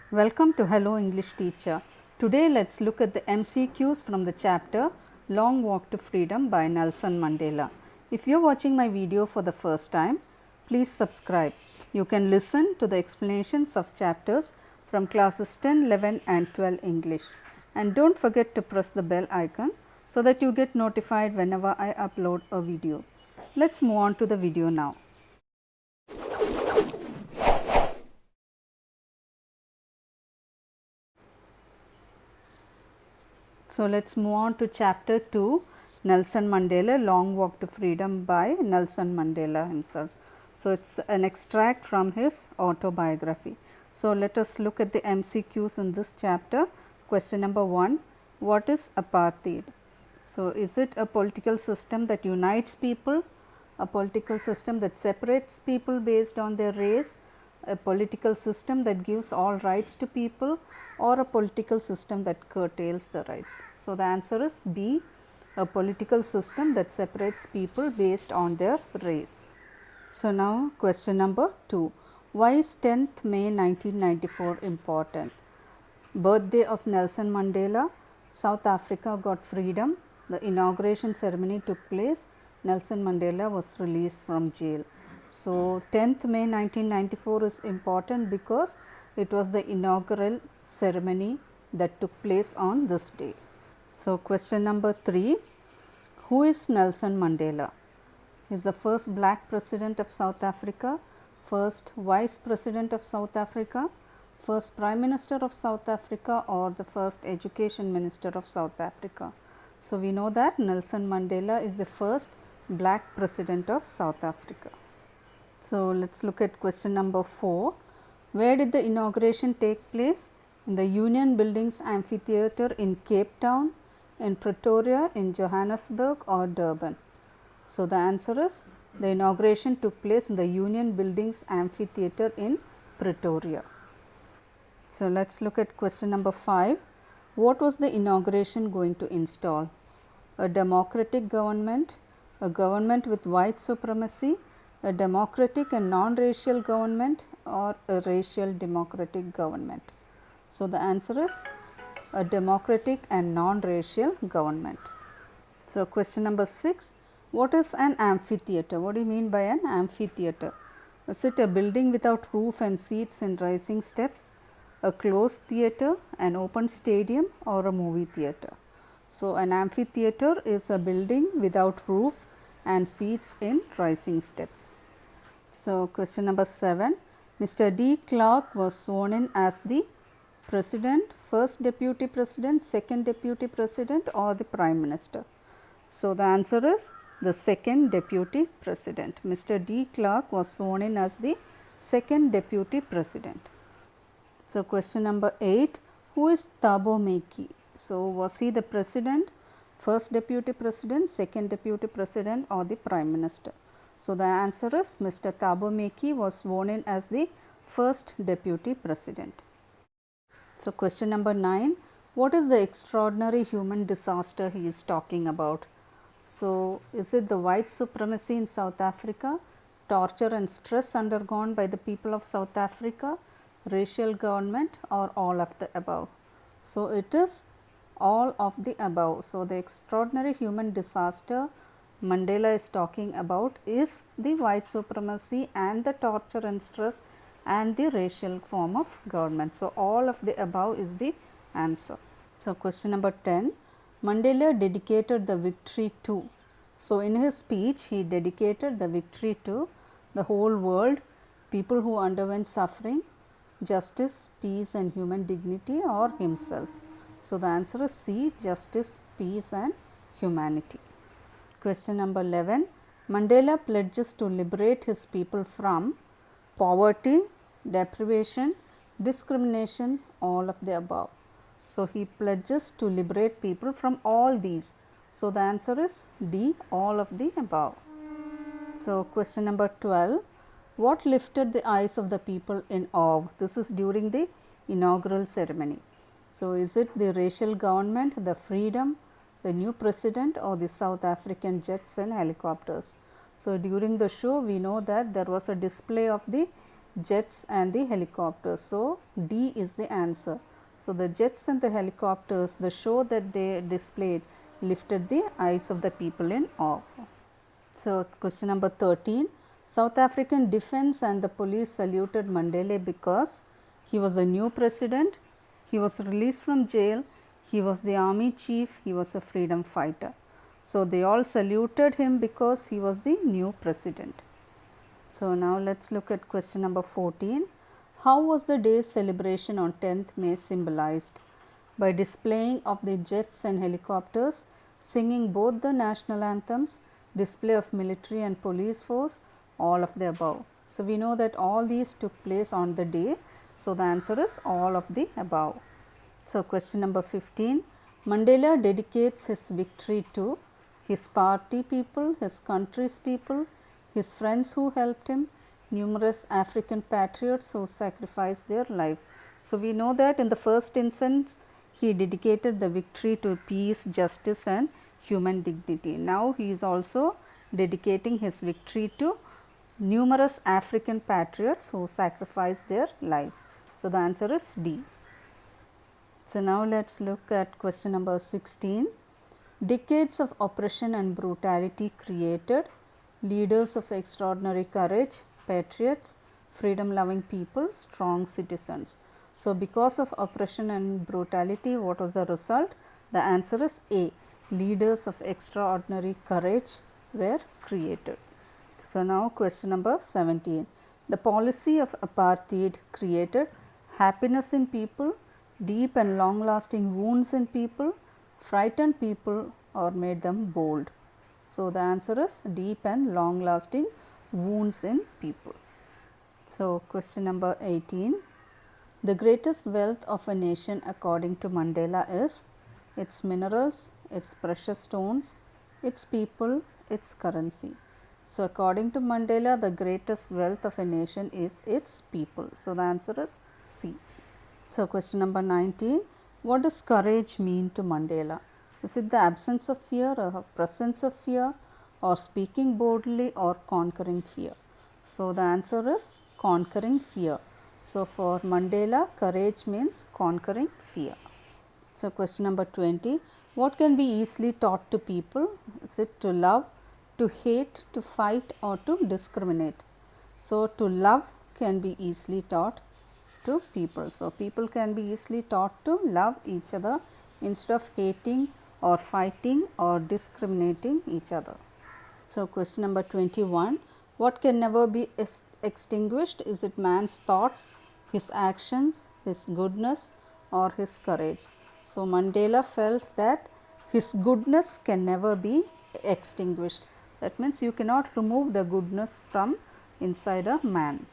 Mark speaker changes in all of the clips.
Speaker 1: Welcome to Hello English Teacher. Today let's look at the MCQs from the chapter Long Walk to Freedom by Nelson Mandela. If you are watching my video for the first time, please subscribe. You can listen to the explanations of chapters from classes 10, 11 and 12 English. And don't forget to press the bell icon so that you get notified whenever I upload a video. Let's move on to the video now. So, let us move on to chapter 2, Nelson Mandela, Long Walk to Freedom by Nelson Mandela himself. So, it is an extract from his autobiography. So, let us look at the MCQs in this chapter. Question number 1, what is apartheid? So, is it a political system that unites people, a political system that separates people based on their race, a political system that gives all rights to people, or a political system that curtails the rights? So, the answer is B, a political system that separates people based on their race. So, now question number 2, why is 10th May 1994 important? Birthday of Nelson Mandela, South Africa got freedom, the inauguration ceremony took place, Nelson Mandela was released from jail. So, 10th May 1994 is important because it was the inaugural ceremony that took place on this day. So, question number 3, who is Nelson Mandela? He is the first black president of South Africa, first vice president of South Africa, first prime minister of South Africa, or the first education minister of South Africa. So, we know that Nelson Mandela is the first black president of South Africa. So, let us look at question number 4. Where did the inauguration take place? In the Union Buildings Amphitheatre in Cape Town, in Pretoria, in Johannesburg, or Durban? So, the answer is the inauguration took place in the Union Buildings Amphitheatre in Pretoria. So, let us look at question number 5. What was the inauguration going to install? A democratic government, a government with white supremacy, a democratic and non-racial government, or a racial democratic government? So, the answer is a democratic and non-racial government. So, question number 6, what is an amphitheatre? What do you mean by an amphitheatre? Is it a building without roof and seats and rising steps, a closed theatre, an open stadium, or a movie theatre? So, an amphitheatre is a building without roof and seats in rising steps. So, question number 7, Mr. De Klerk was sworn in as the president, first deputy president, second deputy president, or the prime minister? So, the answer is the second deputy president. Mr. De Klerk was sworn in as the second deputy president. So, question number 8, who is Thabo Mbeki? So, was he the president, first deputy president, second deputy president, or the prime minister? So, the answer is Mr. Thabo Mbeki was sworn in as the first deputy president. So, question number 9, what is the extraordinary human disaster he is talking about? So, is it the white supremacy in South Africa, torture and stress undergone by the people of South Africa, racial government, or all of the above? So, it is all of the above. So, the extraordinary human disaster Mandela is talking about is the white supremacy and the torture and stress and the racial form of government. So, all of the above is the answer. So, question number 10, Mandela dedicated the victory to. So, in his speech he dedicated the victory to the whole world, people who underwent suffering, justice, peace and human dignity, or himself. So, the answer is C, justice, peace and humanity. Question number 11, Mandela pledges to liberate his people from poverty, deprivation, discrimination, all of the above. So, he pledges to liberate people from all these. So, the answer is D, all of the above. So, question number 12, what lifted the eyes of the people in awe? This is during the inaugural ceremony. So, is it the racial government, the freedom, the new president, or the South African jets and helicopters? So, during the show we know that there was a display of the jets and the helicopters. So, D is the answer. So, the jets and the helicopters, the show that they displayed lifted the eyes of the people in awe. So, question number 13, South African defense and the police saluted Mandela because he was a new president, he was released from jail, he was the army chief, he was a freedom fighter. So, they all saluted him because he was the new president. So, now let us look at question number 14. How was the day's celebration on 10th May symbolized? By displaying of the jets and helicopters, singing both the national anthems, display of military and police force, all of the above. So, we know that all these took place on the day. So, the answer is all of the above. So, question number 15, Mandela dedicates his victory to his party people, his country's people, his friends who helped him, numerous African patriots who sacrificed their life. So, we know that in the first instance, he dedicated the victory to peace, justice and human dignity. Now, he is also dedicating his victory to numerous African patriots who sacrificed their lives. So, the answer is D. So, now let us look at question number 16. Decades of oppression and brutality created leaders of extraordinary courage, patriots, freedom loving people, strong citizens. So, because of oppression and brutality, what was the result? The answer is A. Leaders of extraordinary courage were created. So, now question number 17. The policy of apartheid created happiness in people, deep and long lasting wounds in people, frightened people or made them bold. So, the answer is deep and long lasting wounds in people. So, question number 18. The greatest wealth of a nation according to Mandela is its minerals, its precious stones, its people, its currency. So, according to Mandela, the greatest wealth of a nation is its people. So, the answer is C. So, question number 19. What does courage mean to Mandela? Is it the absence of fear or presence of fear or speaking boldly or conquering fear? So, the answer is conquering fear. So, for Mandela, courage means conquering fear. So, question number 20. What can be easily taught to people? Is it to love, to hate, to fight or to discriminate? So, to love can be easily taught to people. So, people can be easily taught to love each other instead of hating or fighting or discriminating each other. So, question number 21. What can never be extinguished? Is it man's thoughts, his actions, his goodness or his courage? So, Mandela felt that his goodness can never be extinguished. That means you cannot remove the goodness from inside a man.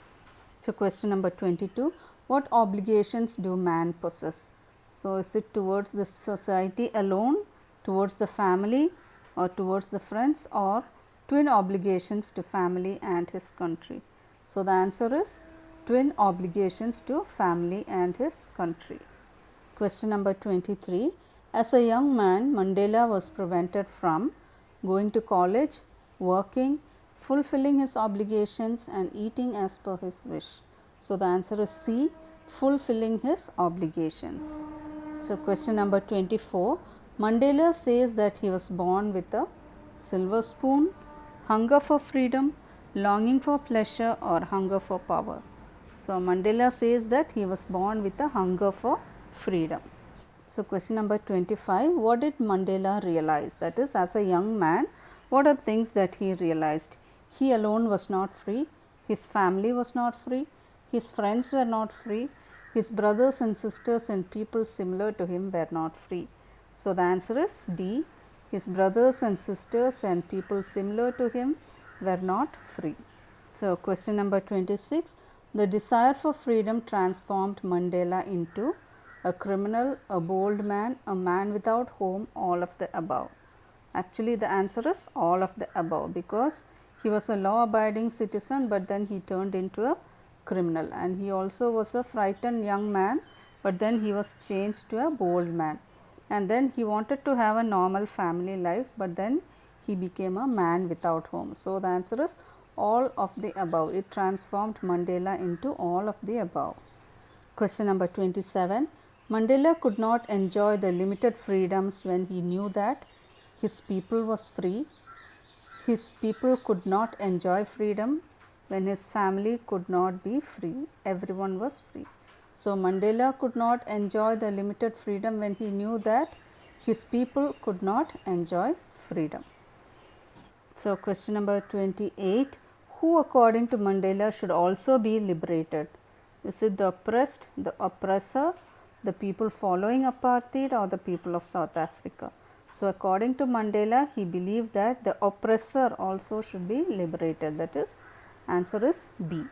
Speaker 1: So, question number 22. What obligations do man possess? So, is it towards the society alone, towards the family or towards the friends or twin obligations to family and his country? So, the answer is twin obligations to family and his country. Question number 23. As a young man, Mandela was prevented from going to college, working, fulfilling his obligations and eating as per his wish. So, the answer is C, fulfilling his obligations. So, question number 24. Mandela says that he was born with a silver spoon, hunger for freedom, longing for pleasure or hunger for power. So, Mandela says that he was born with a hunger for freedom. So, question number 25. What did Mandela realize? That is, as a young man, what are things that he realized? He alone was not free, his family was not free, his friends were not free, his brothers and sisters and people similar to him were not free. So, the answer is D. His brothers and sisters and people similar to him were not free. So, question number 26. The desire for freedom transformed Mandela into a criminal, a bold man, a man without home, all of the above. Actually, the answer is all of the above, because he was a law abiding citizen, but then he turned into a criminal, and he also was a frightened young man, but then he was changed to a bold man, and then he wanted to have a normal family life, but then he became a man without home. So, the answer is all of the above. It transformed Mandela into all of the above. Question number 27. Mandela could not enjoy the limited freedoms when he knew that his people was free. His people could not enjoy freedom when his family could not be free. Everyone was free. So, Mandela could not enjoy the limited freedom when he knew that his people could not enjoy freedom. So, question number 28. Who according to Mandela should also be liberated? Is it the oppressed, the oppressor, the people following apartheid, or the people of South Africa? So, according to Mandela, he believed that the oppressor also should be liberated. That is, answer is B.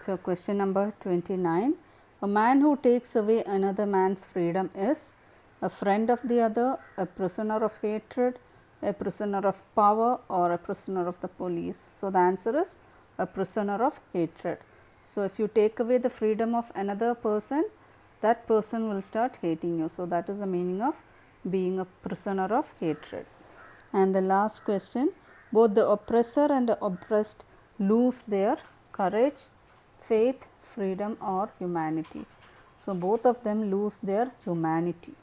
Speaker 1: So, question number 29. A man who takes away another man's freedom is a friend of the other, a prisoner of hatred, a prisoner of power, or a prisoner of the police. So, the answer is a prisoner of hatred. So, if you take away the freedom of another person, that person will start hating you. So, that is the meaning of being a prisoner of hatred. And the last question, both the oppressor and the oppressed lose their courage, faith, freedom, or humanity. So, both of them lose their humanity.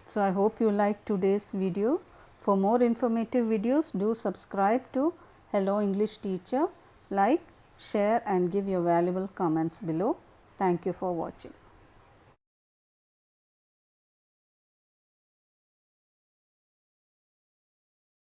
Speaker 1: So, I hope you liked today's video. For more informative videos, do subscribe to Hello English Teacher, like, share and give your valuable comments below. Thank you for watching.